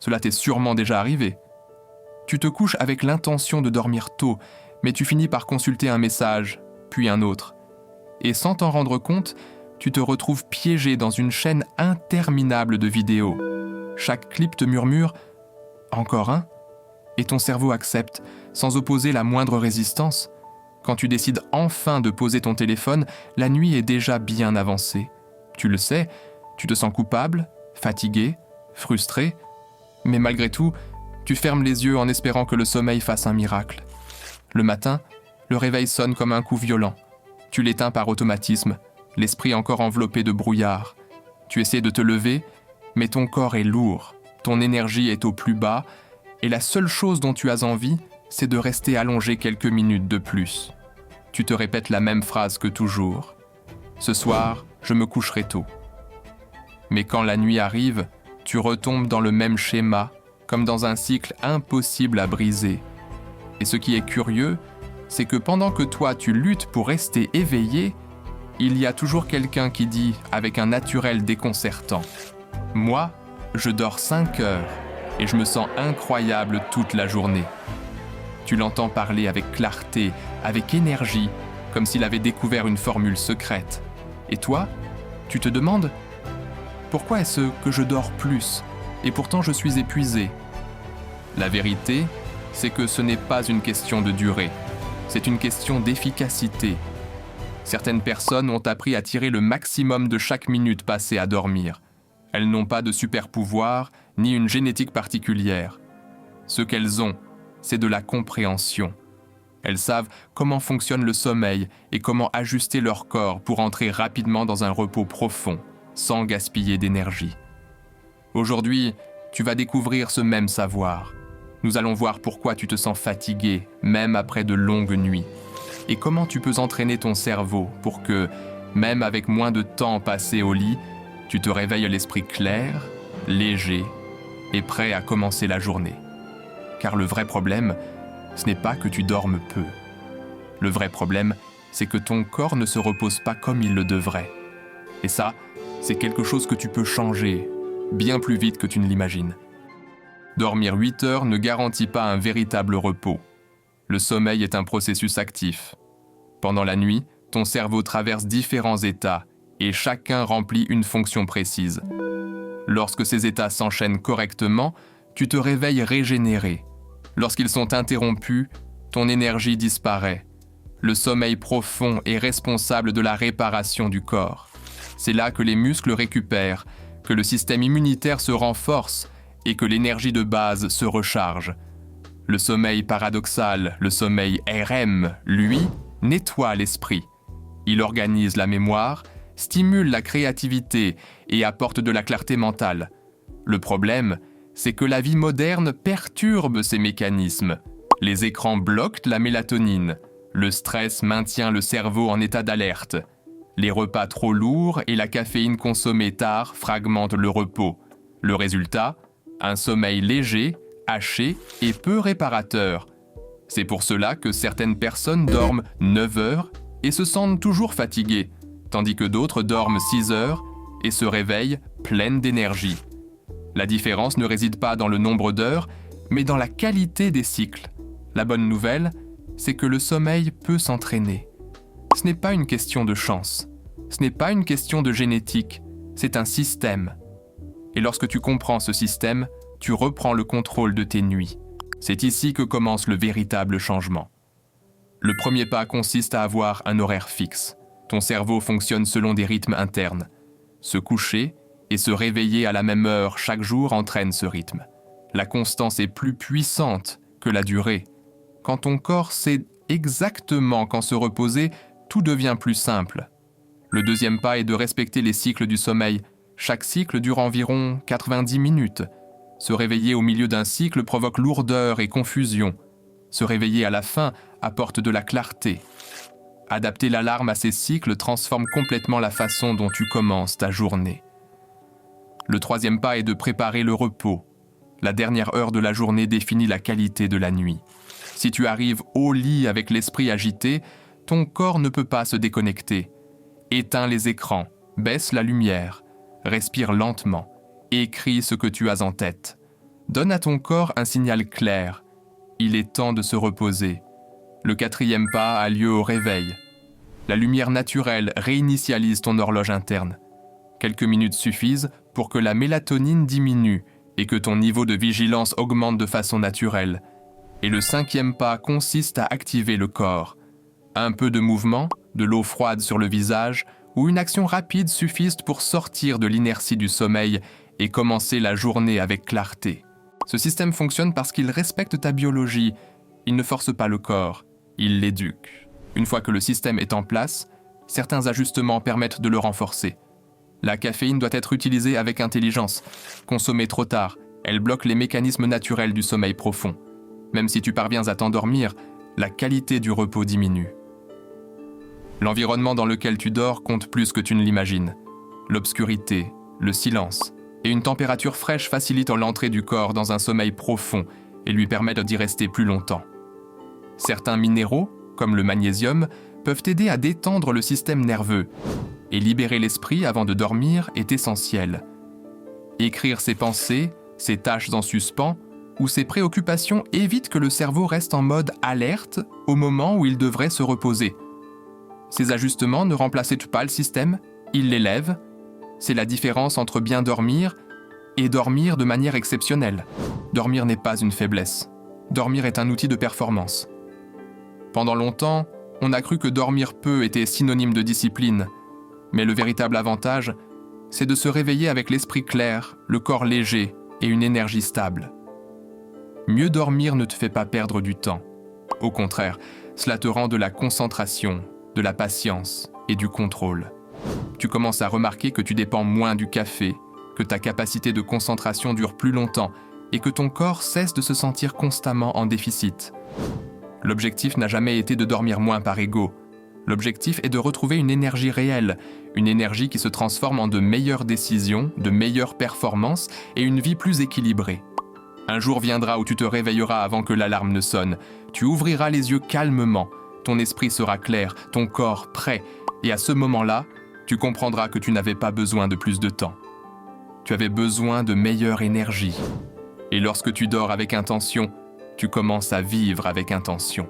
Cela t'est sûrement déjà arrivé. Tu te couches avec l'intention de dormir tôt, mais tu finis par consulter un message, puis un autre. Et sans t'en rendre compte, tu te retrouves piégé dans une chaîne interminable de vidéos. Chaque clip te murmure « Encore un ?» et ton cerveau accepte, sans opposer la moindre résistance. Quand tu décides enfin de poser ton téléphone, la nuit est déjà bien avancée. Tu le sais, tu te sens coupable, fatigué, frustré, mais malgré tout, tu fermes les yeux en espérant que le sommeil fasse un miracle. Le matin, le réveil sonne comme un coup violent. Tu l'éteins par automatisme, l'esprit encore enveloppé de brouillard. Tu essaies de te lever, mais ton corps est lourd, ton énergie est au plus bas, et la seule chose dont tu as envie, c'est de rester allongé quelques minutes de plus. Tu te répètes la même phrase que toujours. Ce soir, je me coucherai tôt. Mais quand la nuit arrive, tu retombes dans le même schéma, comme dans un cycle impossible à briser. Et ce qui est curieux, c'est que pendant que toi tu luttes pour rester éveillé, il y a toujours quelqu'un qui dit avec un naturel déconcertant « Moi, je dors 5 heures et je me sens incroyable toute la journée. » Tu l'entends parler avec clarté, avec énergie, comme s'il avait découvert une formule secrète. Et toi, tu te demandes « Pourquoi est-ce que je dors plus et pourtant je suis épuisé ?» La vérité, c'est que ce n'est pas une question de durée, c'est une question d'efficacité. Certaines personnes ont appris à tirer le maximum de chaque minute passée à dormir. Elles n'ont pas de super pouvoir, ni une génétique particulière. Ce qu'elles ont, c'est de la compréhension. Elles savent comment fonctionne le sommeil et comment ajuster leur corps pour entrer rapidement dans un repos profond, sans gaspiller d'énergie. Aujourd'hui, tu vas découvrir ce même savoir. Nous allons voir pourquoi tu te sens fatigué, même après de longues nuits, et comment tu peux entraîner ton cerveau pour que, même avec moins de temps passé au lit, tu te réveilles l'esprit clair, léger et prêt à commencer la journée. Car le vrai problème, ce n'est pas que tu dormes peu. Le vrai problème, c'est que ton corps ne se repose pas comme il le devrait. Et ça, c'est quelque chose que tu peux changer bien plus vite que tu ne l'imagines. Dormir 8 heures ne garantit pas un véritable repos. Le sommeil est un processus actif. Pendant la nuit, ton cerveau traverse différents états et chacun remplit une fonction précise. Lorsque ces états s'enchaînent correctement, tu te réveilles régénéré. Lorsqu'ils sont interrompus, ton énergie disparaît. Le sommeil profond est responsable de la réparation du corps. C'est là que les muscles récupèrent, que le système immunitaire se renforce et que l'énergie de base se recharge. Le sommeil paradoxal, le sommeil REM, lui, nettoie l'esprit. Il organise la mémoire, stimule la créativité et apporte de la clarté mentale. Le problème, c'est que la vie moderne perturbe ces mécanismes. Les écrans bloquent la mélatonine. Le stress maintient le cerveau en état d'alerte. Les repas trop lourds et la caféine consommée tard fragmentent le repos. Le résultat, un sommeil léger, haché et peu réparateur. C'est pour cela que certaines personnes dorment 9 heures et se sentent toujours fatiguées, tandis que d'autres dorment 6 heures et se réveillent pleines d'énergie. La différence ne réside pas dans le nombre d'heures, mais dans la qualité des cycles. La bonne nouvelle, c'est que le sommeil peut s'entraîner. Ce n'est pas une question de chance, ce n'est pas une question de génétique, c'est un système. Et lorsque tu comprends ce système, tu reprends le contrôle de tes nuits. C'est ici que commence le véritable changement. Le premier pas consiste à avoir un horaire fixe. Ton cerveau fonctionne selon des rythmes internes. Se coucher et se réveiller à la même heure chaque jour entraîne ce rythme. La constance est plus puissante que la durée. Quand ton corps sait exactement quand se reposer, tout devient plus simple. Le deuxième pas est de respecter les cycles du sommeil. Chaque cycle dure environ 90 minutes. Se réveiller au milieu d'un cycle provoque lourdeur et confusion. Se réveiller à la fin apporte de la clarté. Adapter l'alarme à ces cycles transforme complètement la façon dont tu commences ta journée. Le troisième pas est de préparer le repos. La dernière heure de la journée définit la qualité de la nuit. Si tu arrives au lit avec l'esprit agité, ton corps ne peut pas se déconnecter. Éteins les écrans, baisse la lumière, respire lentement, écris ce que tu as en tête. Donne à ton corps un signal clair. Il est temps de se reposer. Le 4e pas a lieu au réveil. La lumière naturelle réinitialise ton horloge interne. Quelques minutes suffisent pour que la mélatonine diminue et que ton niveau de vigilance augmente de façon naturelle. Et le 5e pas consiste à activer le corps. Un peu de mouvement, de l'eau froide sur le visage ou une action rapide suffisent pour sortir de l'inertie du sommeil et commencer la journée avec clarté. Ce système fonctionne parce qu'il respecte ta biologie. Il ne force pas le corps, il l'éduque. Une fois que le système est en place, certains ajustements permettent de le renforcer. La caféine doit être utilisée avec intelligence. Consommée trop tard, elle bloque les mécanismes naturels du sommeil profond. Même si tu parviens à t'endormir, la qualité du repos diminue. L'environnement dans lequel tu dors compte plus que tu ne l'imagines. L'obscurité, le silence et une température fraîche facilitent l'entrée du corps dans un sommeil profond et lui permettent d'y rester plus longtemps. Certains minéraux, comme le magnésium, peuvent aider à détendre le système nerveux. Et libérer l'esprit avant de dormir est essentiel. Écrire ses pensées, ses tâches en suspens ou ses préoccupations évite que le cerveau reste en mode alerte au moment où il devrait se reposer. Ces ajustements ne remplacent pas le système, ils l'élèvent. C'est la différence entre bien dormir et dormir de manière exceptionnelle. Dormir n'est pas une faiblesse. Dormir est un outil de performance. Pendant longtemps, on a cru que dormir peu était synonyme de discipline. Mais le véritable avantage, c'est de se réveiller avec l'esprit clair, le corps léger et une énergie stable. Mieux dormir ne te fait pas perdre du temps. Au contraire, cela te rend de la concentration, de la patience et du contrôle. Tu commences à remarquer que tu dépends moins du café, que ta capacité de concentration dure plus longtemps et que ton corps cesse de se sentir constamment en déficit. L'objectif n'a jamais été de dormir moins par ego. L'objectif est de retrouver une énergie réelle, une énergie qui se transforme en de meilleures décisions, de meilleures performances et une vie plus équilibrée. Un jour viendra où tu te réveilleras avant que l'alarme ne sonne. Tu ouvriras les yeux calmement, ton esprit sera clair, ton corps prêt, et à ce moment-là, tu comprendras que tu n'avais pas besoin de plus de temps. Tu avais besoin de meilleure énergie. Et lorsque tu dors avec intention, tu commences à vivre avec intention.